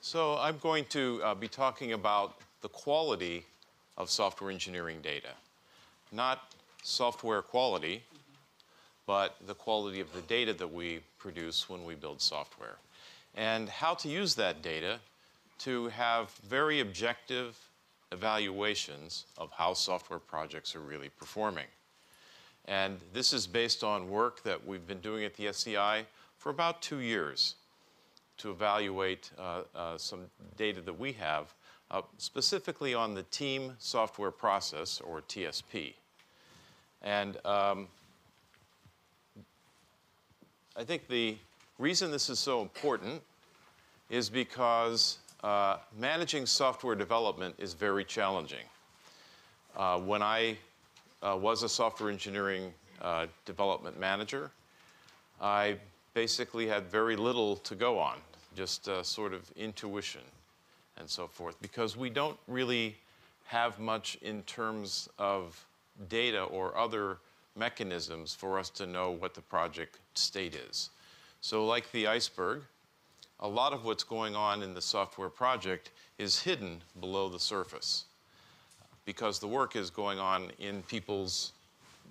So I'm going to be talking about the quality of software engineering data. Not software quality, but the quality of the data that we produce when we build software. And how to use that data to have very objective evaluations of how software projects are really performing. And this is based on work that we've been doing at the SCI for about 2 years to evaluate some data that we have, specifically on the team software process, or TSP. And I think the reason this is so important is because managing software development is very challenging. When I was a software engineering development manager, I basically had very little to go on, just sort of intuition and so forth, because we don't really have much in terms of data or other mechanisms for us to know what the project state is. So like the iceberg, a lot of what's going on in the software project is hidden below the surface because the work is going on in people's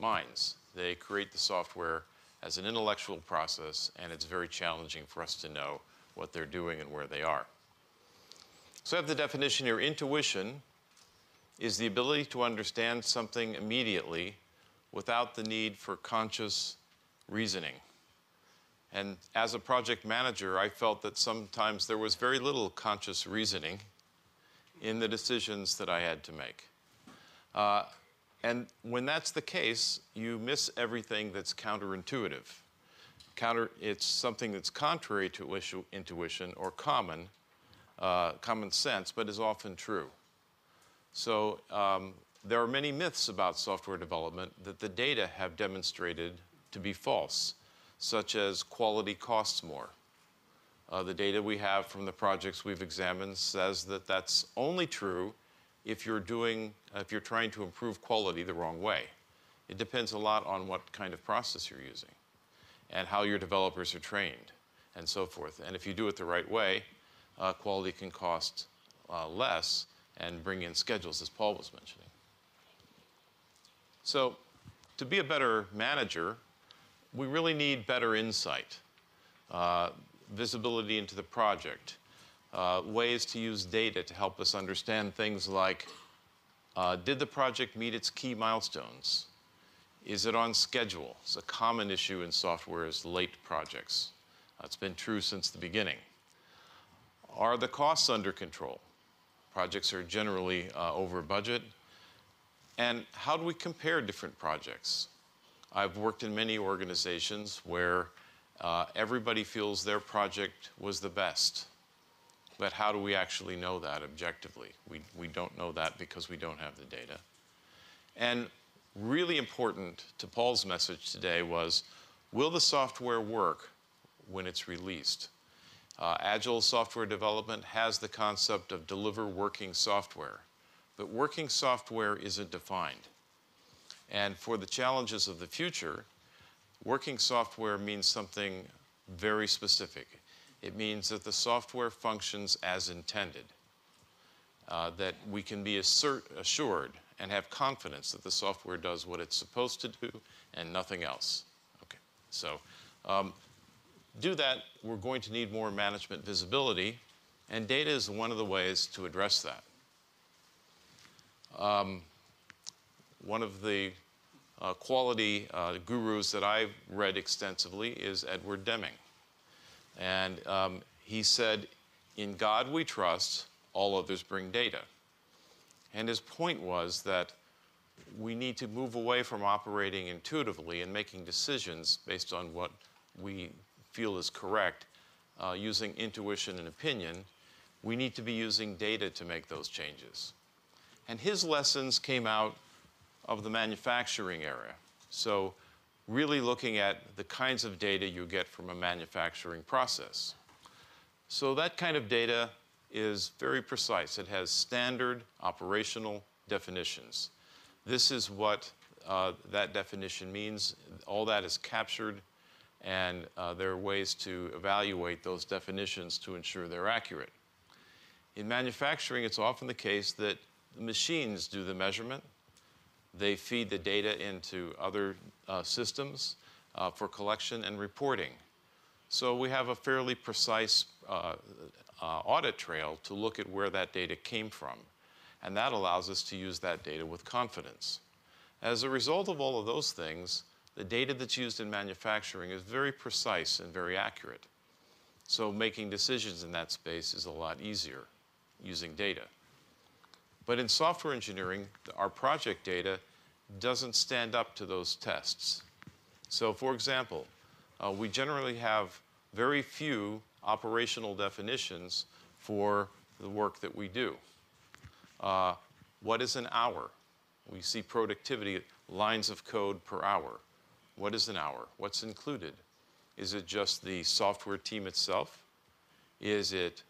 minds. They create the software as an intellectual process, and it's very challenging for us to know what they're doing and where they are. So I have the definition here. Intuition is the ability to understand something immediately without the need for conscious reasoning. And as a project manager, I felt that sometimes there was very little conscious reasoning in the decisions that I had to make. And when that's the case, you miss everything that's counterintuitive. It's something that's contrary to intuition or common sense, but is often true. So there are many myths about software development that the data have demonstrated to be false, such as quality costs more. The data we have from the projects we've examined says that that's only true if you're trying to improve quality the wrong way. It depends a lot on what kind of process you're using and how your developers are trained and so forth. And if you do it the right way, quality can cost less and bring in schedules, as Paul was mentioning. So to be a better manager, we really need better insight, visibility into the project, ways to use data to help us understand things like, did the project meet its key milestones? Is it on schedule? It's a common issue in software is late projects. It's been true since the beginning. Are the costs under control? Projects are generally over budget. And how do we compare different projects? I've worked in many organizations where everybody feels their project was the best. But how do we actually know that objectively? We don't know that because we don't have the data. And really important to Paul's message today was, will the software work when it's released? Agile software development has the concept of deliver working software. But working software isn't defined. And for the challenges of the future, working software means something very specific. It means that the software functions as intended, that we can be assured and have confidence that the software does what it's supposed to do and nothing else. Okay, so do that, we're going to need more management visibility, and data is one of the ways to address that. One of the quality gurus that I've read extensively is Edward Deming. And he said, in God we trust, all others bring data. And his point was that we need to move away from operating intuitively and making decisions based on what we feel is correct, using intuition and opinion. We need to be using data to make those changes. And his lessons came out of the manufacturing area. So really looking at the kinds of data you get from a manufacturing process. So that kind of data is very precise. It has standard operational definitions. This is what that definition means. All that is captured, and there are ways to evaluate those definitions to ensure they're accurate. In manufacturing, it's often the case that the machines do the measurement. They feed the data into other systems for collection and reporting. So we have a fairly precise audit trail to look at where that data came from. And that allows us to use that data with confidence. As a result of all of those things, the data that's used in manufacturing is very precise and very accurate. So making decisions in that space is a lot easier using data. But in software engineering, our project data doesn't stand up to those tests. So for example, we generally have very few operational definitions for the work that we do. What is an hour? We see productivity, lines of code per hour. What is an hour? What's included? Is it just the software team itself? Is it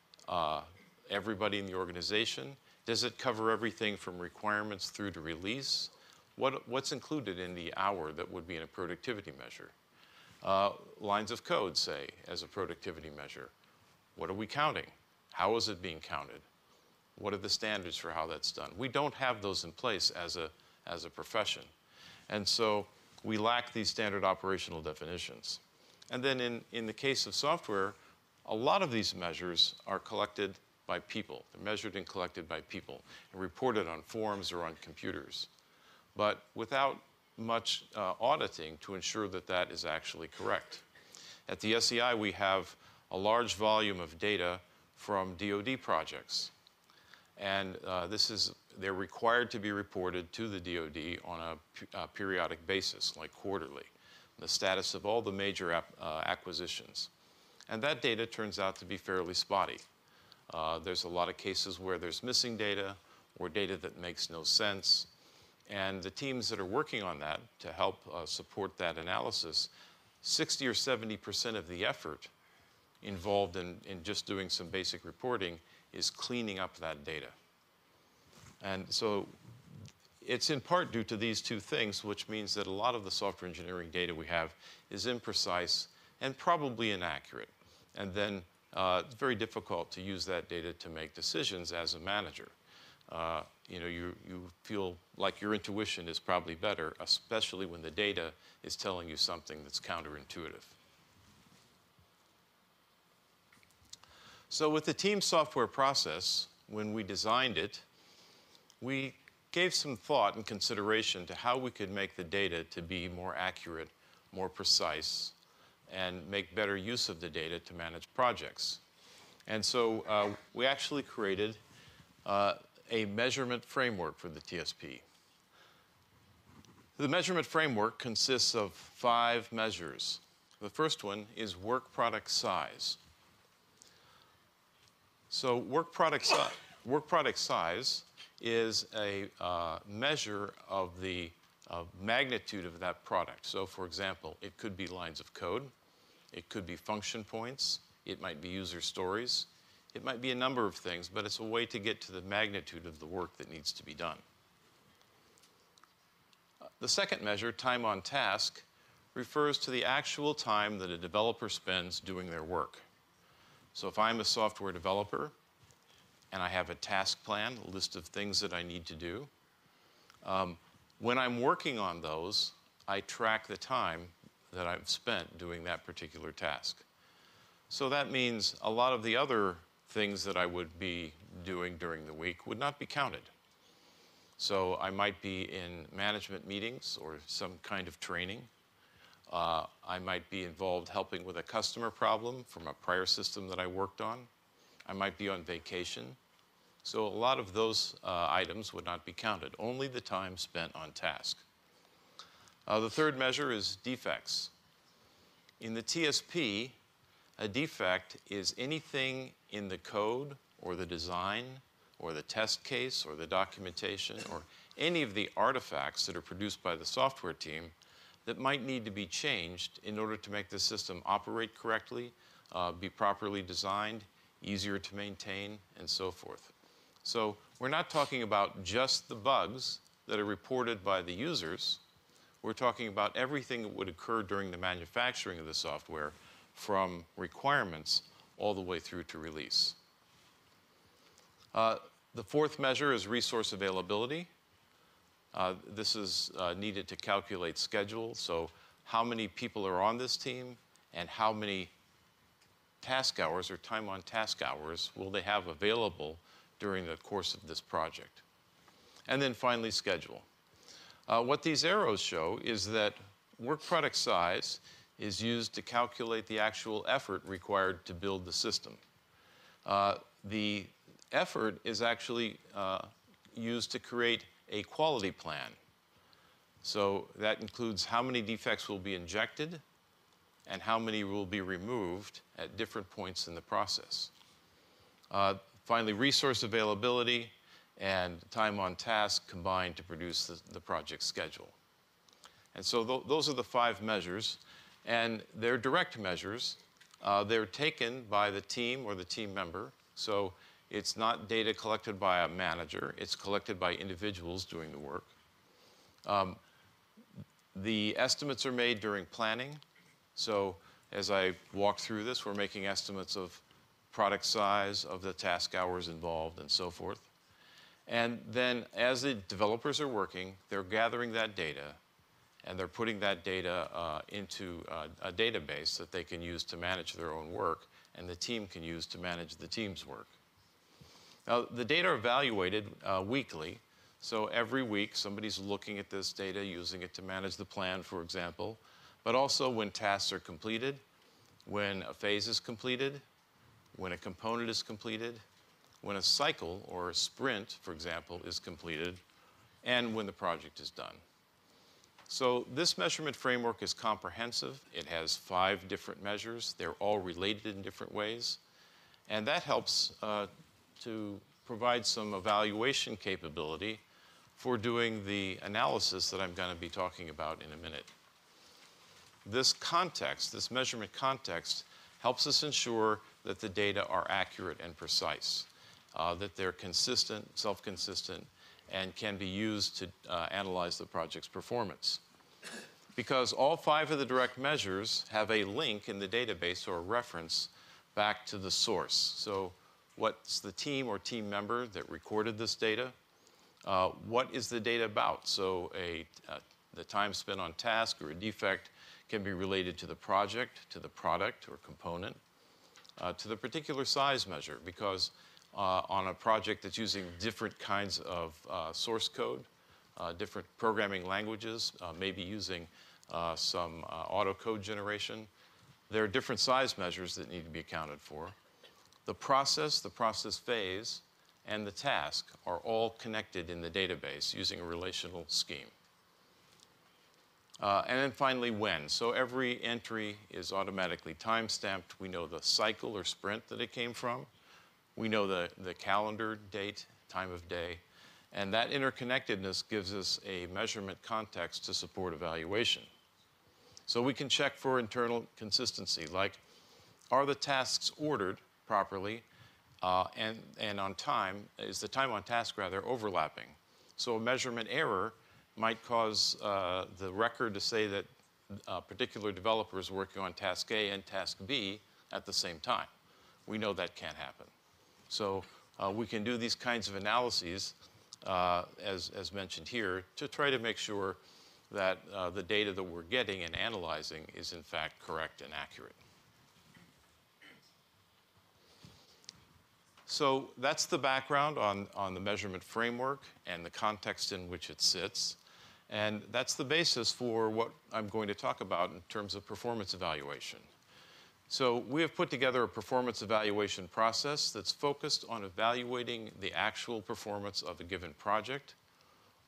everybody in the organization? Does it cover everything from requirements through to release? What's included in the hour that would be in a productivity measure? Lines of code, say, as a productivity measure. What are we counting? How is it being counted? What are the standards for how that's done? We don't have those in place as a profession. And so we lack these standard operational definitions. And then in the case of software, a lot of these measures are collected by people. They're measured and collected by people and reported on forms or on computers, but without much auditing to ensure that that is actually correct. At the SEI, we have a large volume of data from DoD projects. And they're required to be reported to the DoD on a periodic basis, like quarterly, the status of all the major acquisitions. And that data turns out to be fairly spotty. There's a lot of cases where there's missing data or data that makes no sense. And the teams that are working on that to help support that analysis, 60 or 70% of the effort involved in just doing some basic reporting is cleaning up that data. And so it's in part due to these two things, which means that a lot of the software engineering data we have is imprecise and probably inaccurate. And then it's very difficult to use that data to make decisions as a manager. You feel like your intuition is probably better, especially when the data is telling you something that's counterintuitive. So with the team software process, when we designed it, we gave some thought and consideration to how we could make the data to be more accurate, more precise, and make better use of the data to manage projects. And so we actually created a measurement framework for the TSP. The measurement framework consists of 5 measures. The first one is work product size. So work product size is a measure of the magnitude of that product. So for example, it could be lines of code, it could be function points, it might be user stories, it might be a number of things, but it's a way to get to the magnitude of the work that needs to be done. The second measure, time on task, refers to the actual time that a developer spends doing their work. So if I'm a software developer and I have a task plan, a list of things that I need to do, when I'm working on those, I track the time that I've spent doing that particular task. So that means a lot of the other things that I would be doing during the week would not be counted. So I might be in management meetings or some kind of training. I might be involved helping with a customer problem from a prior system that I worked on. I might be on vacation. So a lot of those items would not be counted, only the time spent on task. The third measure is defects. In the TSP, a defect is anything in the code or the design or the test case or the documentation or any of the artifacts that are produced by the software team that might need to be changed in order to make the system operate correctly, be properly designed, easier to maintain, and so forth. So we're not talking about just the bugs that are reported by the users. We're talking about everything that would occur during the manufacturing of the software, from requirements all the way through to release. The fourth measure is resource availability. This is needed to calculate schedule, so how many people are on this team and how many task hours or time on task hours will they have available during the course of this project. And then finally, schedule. What these arrows show is that work product size is used to calculate the actual effort required to build the system. The effort is actually used to create a quality plan. So that includes how many defects will be injected and how many will be removed at different points in the process. Finally, resource availability and time on task combine to produce the project schedule. And so those are the 5 measures, and they're direct measures. They're taken by the team or the team member. So it's not data collected by a manager. It's collected by individuals doing the work. The estimates are made during planning. So as I walk through this, we're making estimates of product size, of the task hours involved, and so forth. And then as the developers are working, they're gathering that data, and they're putting that data into a database that they can use to manage their own work, and the team can use to manage the team's work. Now, the data are evaluated weekly. So every week, somebody's looking at this data, using it to manage the plan, for example, but also when tasks are completed, when a phase is completed, when a component is completed, when a cycle or a sprint, for example, is completed, and when the project is done. So this measurement framework is comprehensive. It has 5 different measures. They're all related in different ways. And that helps to provide some evaluation capability for doing the analysis that I'm going to be talking about in a minute. This context, this measurement context, helps us ensure that the data are accurate and precise, that they're consistent, self-consistent, and can be used to analyze the project's performance. Because all 5 of the direct measures have a link in the database or a reference back to the source. So what's the team or team member that recorded this data? What is the data about? So the time spent on task or a defect can be related to the project, to the product or component, to the particular size measure, because on a project that's using different kinds of source code, different programming languages, maybe using some auto code generation, there are different size measures that need to be accounted for. The process phase, and the task are all connected in the database using a relational scheme. And then finally, when. So every entry is automatically time-stamped. We know the cycle or sprint that it came from. We know the calendar date, time of day. And that interconnectedness gives us a measurement context to support evaluation. So we can check for internal consistency, like are the tasks ordered properly and on time, is the time on task rather overlapping? So a measurement error might cause the record to say that a particular developer is working on task A and task B at the same time. We know that can't happen. So we can do these kinds of analyses, as mentioned here, to try to make sure that the data that we're getting and analyzing is in fact correct and accurate. So that's the background on the measurement framework and the context in which it sits. And that's the basis for what I'm going to talk about in terms of performance evaluation. So we have put together a performance evaluation process that's focused on evaluating the actual performance of a given project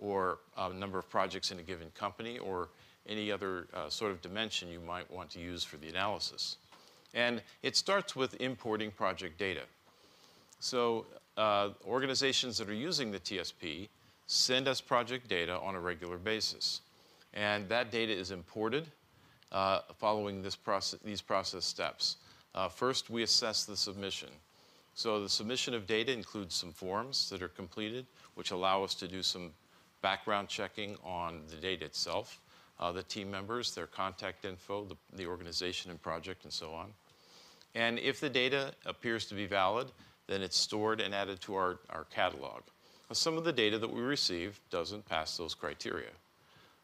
or a number of projects in a given company or any other sort of dimension you might want to use for the analysis. And it starts with importing project data. So organizations that are using the TSP send us project data on a regular basis. And that data is imported following these process steps. First, we assess the submission. So the submission of data includes some forms that are completed, which allow us to do some background checking on the data itself, the team members, their contact info, the organization and project, and so on. And if the data appears to be valid, then it's stored and added to our catalog. Now, some of the data that we receive doesn't pass those criteria.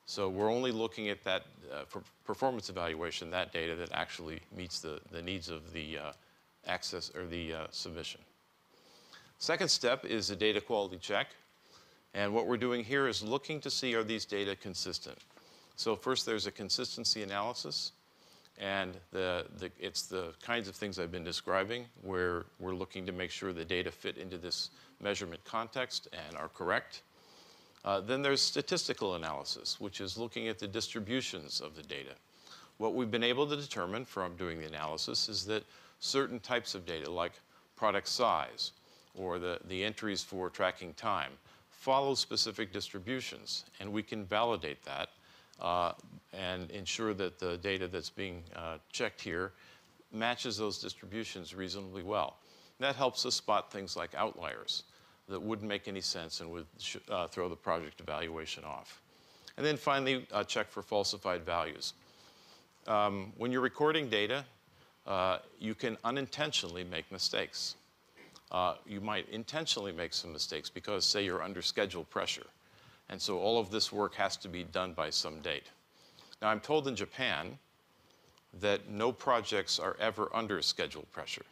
So we're only looking at that for performance evaluation, that data that actually meets the needs of the access or the submission. Second step is a data quality check. And what we're doing here is looking to see, are these data consistent? So first there's a consistency analysis. And it's the kinds of things I've been describing where we're looking to make sure the data fit into this measurement context and are correct. Then there's statistical analysis, which is looking at the distributions of the data. What we've been able to determine from doing the analysis is that certain types of data, like product size or the entries for tracking time, follow specific distributions. And we can validate that and ensure that the data that's being checked here matches those distributions reasonably well. That helps us spot things like outliers that wouldn't make any sense and would throw the project evaluation off. And then finally, check for falsified values. When you're recording data, you can unintentionally make mistakes. You might intentionally make some mistakes because, say, you're under schedule pressure. And so all of this work has to be done by some date. Now, I'm told in Japan that no projects are ever under schedule pressure.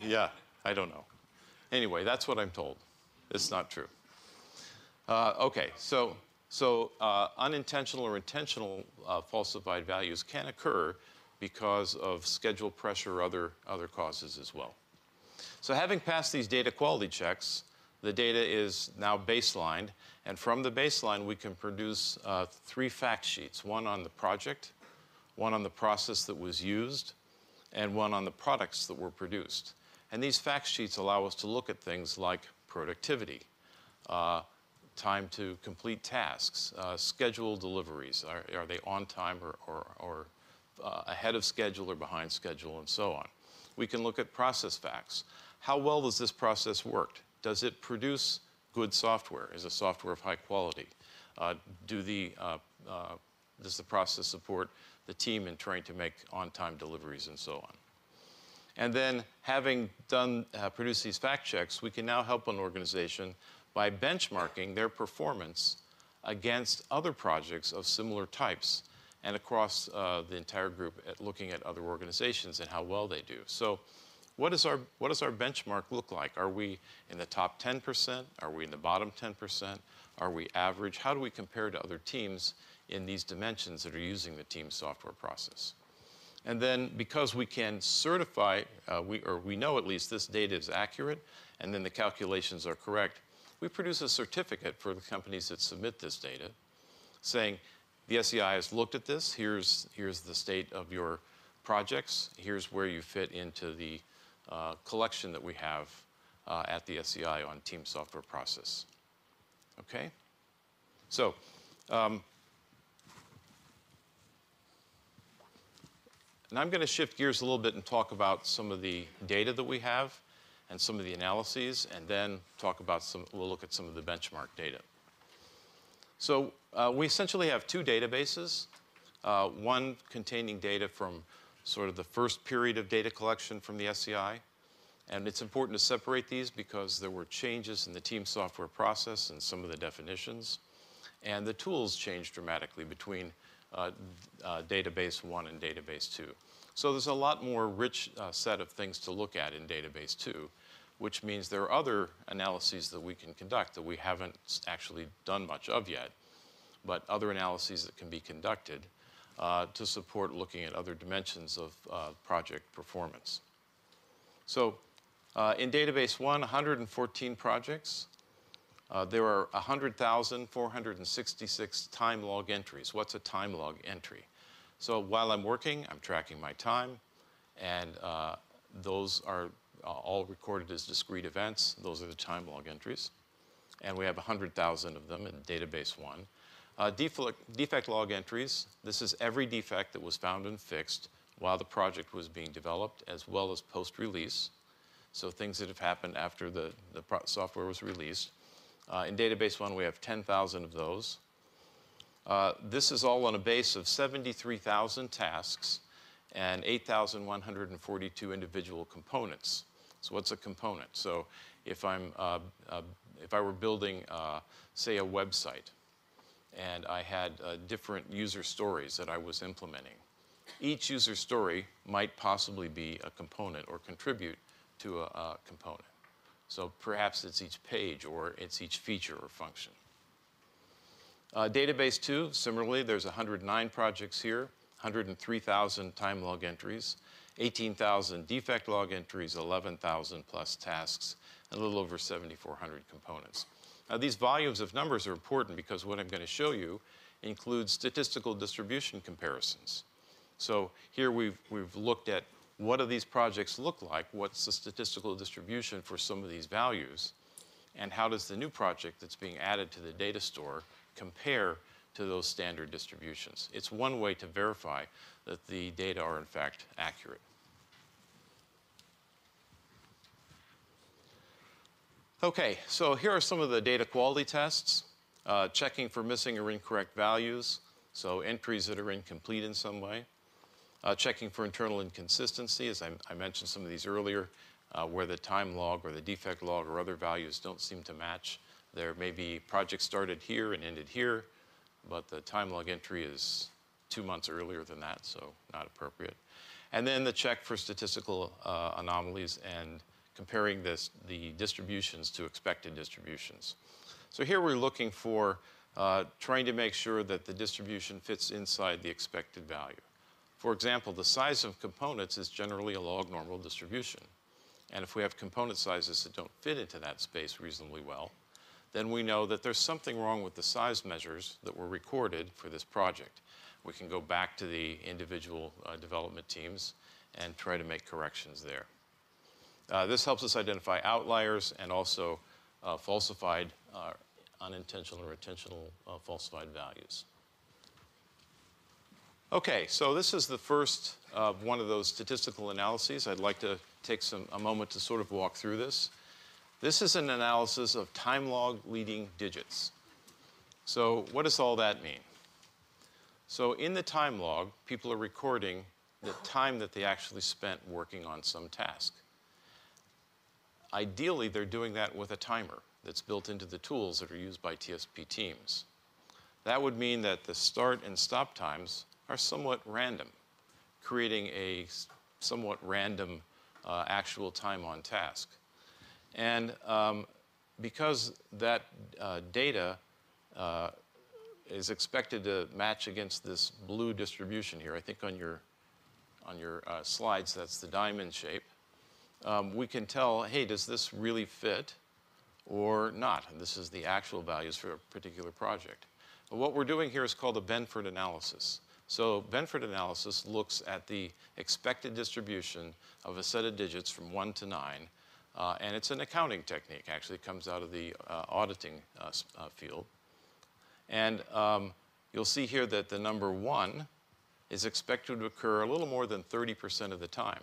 Yeah, I don't know. Anyway, that's what I'm told. It's not true. Okay, so unintentional or intentional falsified values can occur because of schedule pressure or other causes as well. So having passed these data quality checks, the data is now baselined. And from the baseline, we can produce 3 fact sheets, one on the project, one on the process that was used, and one on the products that were produced. And these fact sheets allow us to look at things like productivity, time to complete tasks, scheduled deliveries. Are they on time or ahead of schedule or behind schedule, and so on. We can look at process facts. How well does this process work? Does it produce good software? Is the software of high quality? Does the process support the team in trying to make on-time deliveries and so on? And then, having produced these fact checks, we can now help an organization by benchmarking their performance against other projects of similar types and across the entire group at looking at other organizations and how well they do. So what does our benchmark look like? Are we in the top 10%? Are we in the bottom 10%? Are we average? How do we compare to other teams in these dimensions that are using the team software process? And then, because we can certify, we know at least this data is accurate, and then the calculations are correct, we produce a certificate for the companies that submit this data, saying the SEI has looked at this. Here's the state of your projects. Here's where you fit into the collection that we have at the SEI on team software process. Okay? So. And I'm going to shift gears a little bit and talk about some of the data that we have and some of the analyses, and then we'll look at some of the benchmark data. So we essentially have 2 databases, one containing data from sort of the first period of data collection from the SEI. And it's important to separate these because there were changes in the team software process and some of the definitions. And the tools changed dramatically between database 1 and database 2. So there's a lot more rich set of things to look at in database 2, which means there are other analyses that we can conduct that we haven't actually done much of yet, but other analyses that can be conducted to support looking at other dimensions of project performance. So in database 1, 114 projects. There are 100,466 time log entries. What's a time log entry? So while I'm working, I'm tracking my time, and those are all recorded as discrete events. Those are the time log entries. And we have 100,000 of them in database 1. Defect log entries, this is every defect that was found and fixed while the project was being developed, as well as post-release. So things that have happened after the software was released. In database 1, we have 10,000 of those. This is all on a base of 73,000 tasks. and 8,142 individual components. So what's a component? So if I were building, say, a website, and I had different user stories that I was implementing, each user story might possibly be a component or contribute to a component. So perhaps it's each page or it's each feature or function. Database 2, similarly, there's 109 projects here, 103,000 time log entries, 18,000 defect log entries, 11,000 plus tasks, and a little over 7,400 components. Now, these volumes of numbers are important because what I'm going to show you includes statistical distribution comparisons. So here we've looked at what do these projects look like, what's the statistical distribution for some of these values, and how does the new project that's being added to the data store compare to those standard distributions. It's one way to verify that the data are in fact accurate. Okay, so here are some of the data quality tests. Checking for missing or incorrect values, so entries that are incomplete in some way. Checking for internal inconsistency, as I mentioned some of these earlier, where the time log or the defect log or other values don't seem to match. There may be projects started here and ended here, but the time log entry is 2 months earlier than that, so not appropriate. And then the check for statistical anomalies and comparing the distributions to expected distributions. So here we're looking for trying to make sure that the distribution fits inside the expected value. For example, the size of components is generally a log normal distribution. And if we have component sizes that don't fit into that space reasonably well, then we know that there's something wrong with the size measures that were recorded for this project. We can go back to the individual development teams and try to make corrections there. This helps us identify outliers and also falsified, unintentional or intentional falsified values. Okay, so this is the first of one of those statistical analyses. I'd like to take a moment to sort of walk through this. This is an analysis of time log leading digits. So what does all that mean? So in the time log, people are recording the time that they actually spent working on some task. Ideally, they're doing that with a timer that's built into the tools that are used by TSP teams. That would mean that the start and stop times are somewhat random, creating a somewhat random actual time on task. And because that data is expected to match against this blue distribution here, I think on your slides that's the diamond shape, we can tell, hey, does this really fit or not? And this is the actual values for a particular project. But what we're doing here is called a Benford analysis. So Benford analysis looks at the expected distribution of a set of digits from 1 to 9, and it's an accounting technique. Actually, it comes out of the auditing field. And you'll see here that the number 1 is expected to occur a little more than 30% of the time.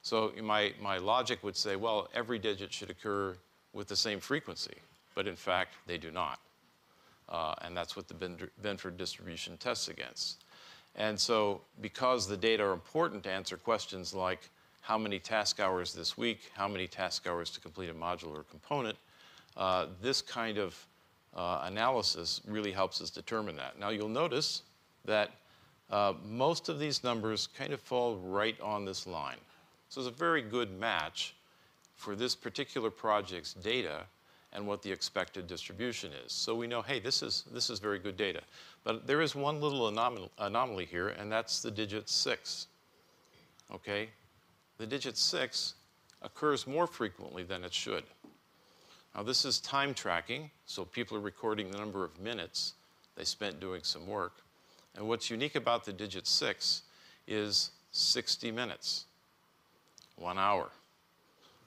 So my logic would say, well, every digit should occur with the same frequency, but in fact, they do not. And that's what the Benford distribution tests against. And so because the data are important to answer questions like how many task hours this week, how many task hours to complete a module or component, this kind of analysis really helps us determine that. Now you'll notice that most of these numbers kind of fall right on this line. So it's a very good match for this particular project's data and what the expected distribution is. So we know, hey, this is very good data. But there is one little anomaly here, and that's the digit 6. Okay? The digit 6 occurs more frequently than it should. Now this is time tracking, so people are recording the number of minutes they spent doing some work. And what's unique about the digit 6 is 60 minutes, 1 hour.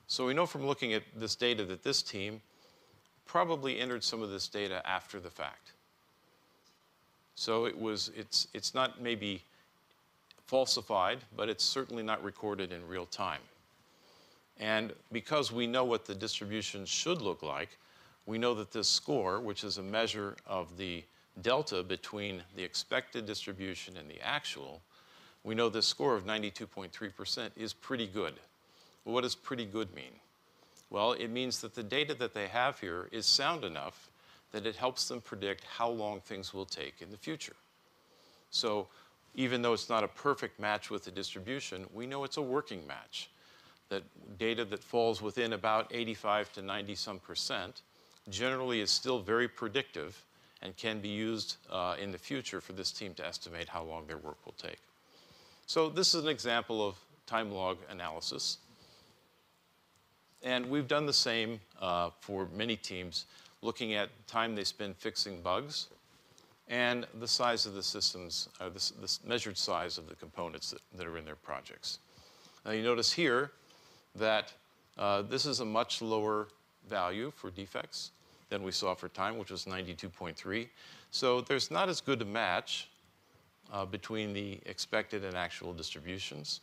So we know from looking at this data that this team probably entered some of this data after the fact. So it's not maybe falsified, but it's certainly not recorded in real time. And because we know what the distribution should look like, we know that this score, which is a measure of the delta between the expected distribution and the actual, we know this score of 92.3% is pretty good. Well, what does pretty good mean? Well, it means that the data that they have here is sound enough that it helps them predict how long things will take in the future. So even though it's not a perfect match with the distribution, we know it's a working match. That data that falls within about 85 to 90 some percent generally is still very predictive and can be used in the future for this team to estimate how long their work will take. So this is an example of time log analysis. And we've done the same for many teams, looking at time they spend fixing bugs and the size of the systems, or the measured size of the components that are in their projects. Now you notice here that this is a much lower value for defects than we saw for time, which was 92.3. So there's not as good a match between the expected and actual distributions.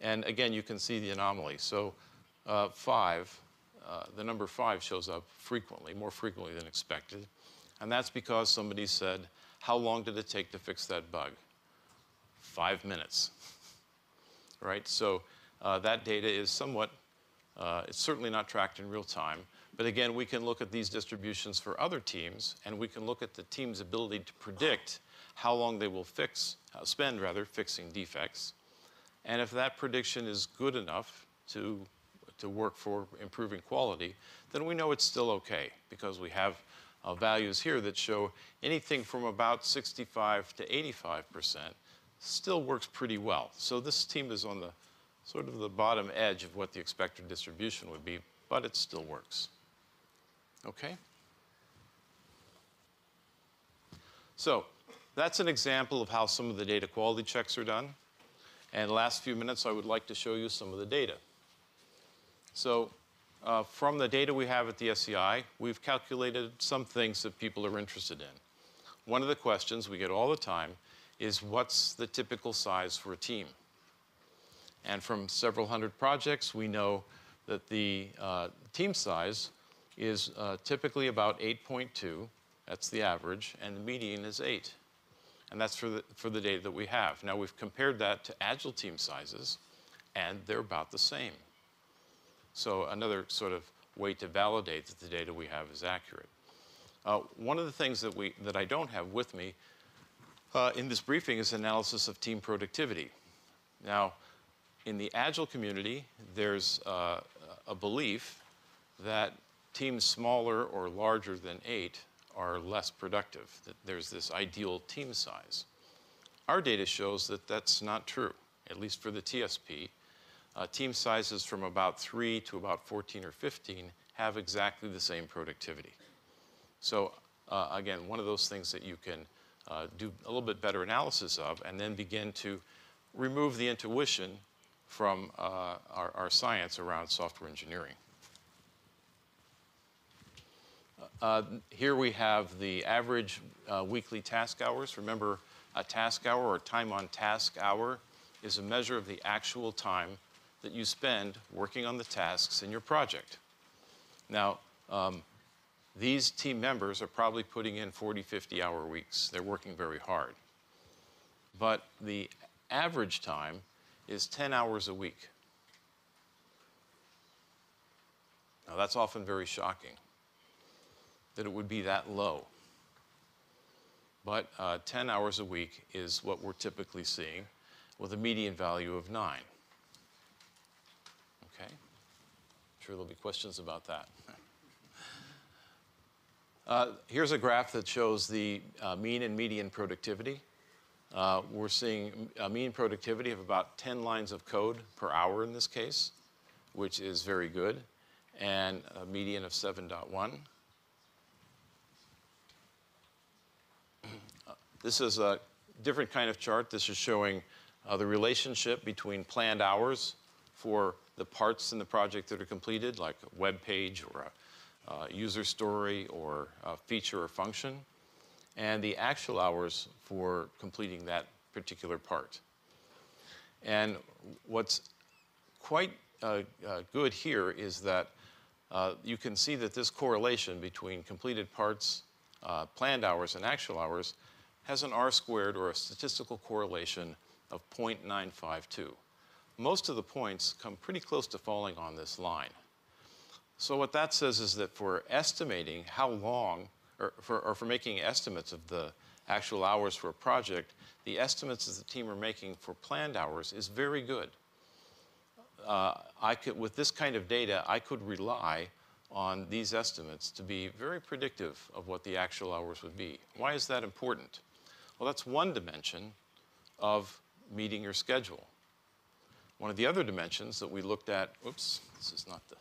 And again, you can see the anomaly. So the number 5 shows up frequently, more frequently than expected. And that's because somebody said, how long did it take to fix that bug? 5 minutes, right? So that data is somewhat, it's certainly not tracked in real time. But again, we can look at these distributions for other teams, and we can look at the team's ability to predict how long they will spend fixing defects. And if that prediction is good enough to work for improving quality, then we know it's still okay, because we have values here that show anything from about 65 to 85% still works pretty well. So this team is on the sort of the bottom edge of what the expected distribution would be, but it still works. Okay? So that's an example of how some of the data quality checks are done. And the last few minutes, I would like to show you some of the data. So from the data we have at the SEI, we've calculated some things that people are interested in. One of the questions we get all the time is, what's the typical size for a team? And from several hundred projects, we know that the team size is typically about 8.2. That's the average, and the median is 8. And that's for the data that we have. Now, we've compared that to Agile team sizes, and they're about the same. So another sort of way to validate that the data we have is accurate. One of the things that I don't have with me in this briefing is analysis of team productivity. Now, in the Agile community, there's a belief that teams smaller or larger than 8 are less productive, that there's this ideal team size. Our data shows that that's not true, at least for the TSP. Team sizes from about 3 to about 14 or 15 have exactly the same productivity. So again, one of those things that you can do a little bit better analysis of, and then begin to remove the intuition from our science around software engineering. Here we have the average weekly task hours. Remember, a task hour or time on task hour is a measure of the actual time that you spend working on the tasks in your project. Now, these team members are probably putting in 40, 50-hour weeks. They're working very hard. But the average time is 10 hours a week. Now, that's often very shocking that it would be that low. But 10 hours a week is what we're typically seeing, with a median value of 9. Okay? I'm sure there'll be questions about that. Here's a graph that shows the mean and median productivity. We're seeing a mean productivity of about 10 lines of code per hour in this case, which is very good, and a median of 7.1. This is a different kind of chart. This is showing the relationship between planned hours for the parts in the project that are completed, like a web page or a user story or a feature or function, and the actual hours for completing that particular part. And what's quite good here is that you can see that this correlation between completed parts, planned hours, and actual hours has an R-squared, or a statistical correlation, of 0.952. Most of the points come pretty close to falling on this line. So what that says is that for estimating how long, or for making estimates of the actual hours for a project, the estimates that the team are making for planned hours is very good. With this kind of data, I could rely on these estimates to be very predictive of what the actual hours would be. Why is that important? Well, that's one dimension of meeting your schedule. One of the other dimensions that we looked at, oops, this is not the,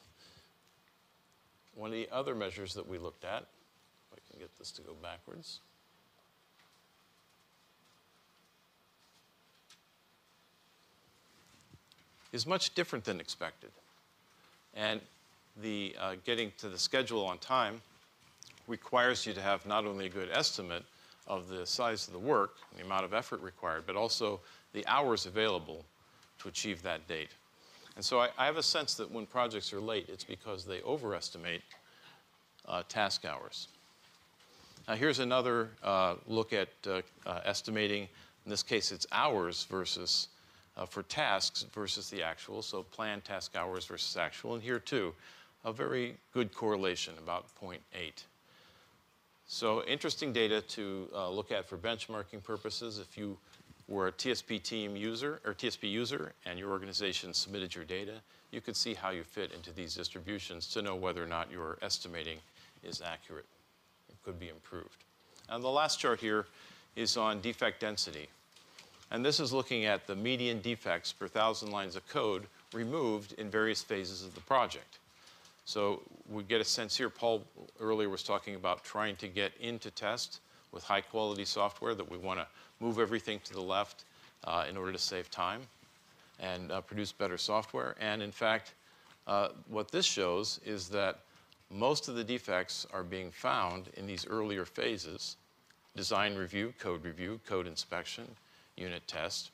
one of the other measures that we looked at, if I can get this to go backwards, is much different than expected. And the getting to the schedule on time requires you to have not only a good estimate of the size of the work, the amount of effort required, but also the hours available to achieve that date. And so I have a sense that when projects are late, it's because they overestimate task hours. Now here's another look at estimating. In this case, it's hours versus for tasks versus the actual, so planned task hours versus actual. And here, too, a very good correlation, about 0.8. So interesting data to look at for benchmarking purposes. If you were a TSP team user, or TSP user, and your organization submitted your data, you could see how you fit into these distributions to know whether or not your estimating is accurate. It could be improved. And the last chart here is on defect density. And this is looking at the median defects per 1,000 lines of code removed in various phases of the project. So we get a sense here, Paul earlier was talking about trying to get into test with high quality software, that we want to move everything to the left in order to save time and produce better software. And in fact, what this shows is that most of the defects are being found in these earlier phases: design review, code inspection, unit test.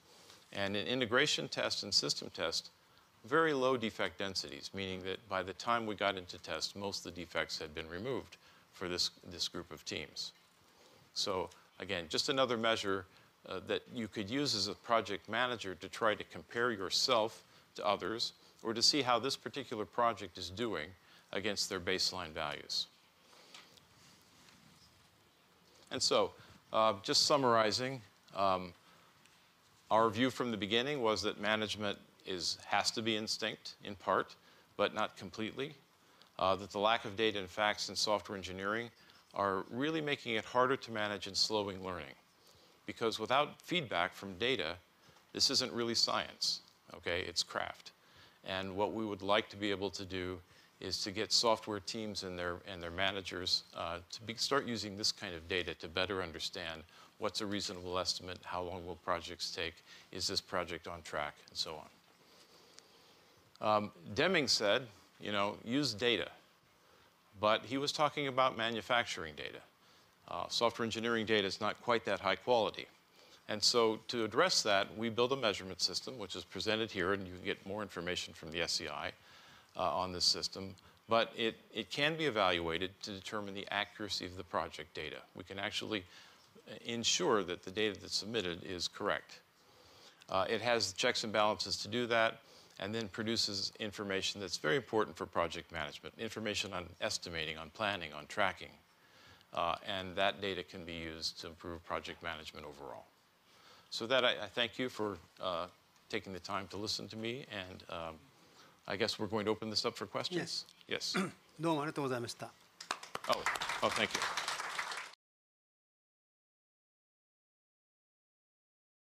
And in integration test and system test, very low defect densities, meaning that by the time we got into test, most of the defects had been removed for this group of teams. So again, just another measure that you could use as a project manager to try to compare yourself to others, or to see how this particular project is doing against their baseline values. And so, just summarizing, our view from the beginning was that management has to be instinct in part, but not completely. That the lack of data and facts in software engineering are really making it harder to manage and slowing learning. Because without feedback from data, this isn't really science, okay? It's craft. And what we would like to be able to do is to get software teams and their managers to start using this kind of data to better understand what's a reasonable estimate, how long will projects take, is this project on track, and so on. Deming said, you know, use data. But he was talking about manufacturing data. Software engineering data is not quite that high quality. And so to address that, we built a measurement system, which is presented here, and you can get more information from the SEI on this system. But it can be evaluated to determine the accuracy of the project data. We can actually ensure that the data that's submitted is correct. It has checks and balances to do that, and then produces information that's very important for project management, information on estimating, on planning, on tracking. And that data can be used to improve project management overall. So that I thank you for taking the time to listen to me, and I guess we're going to open this up for questions. Yes. Yes. どうもありがとうございました。Oh, thank you.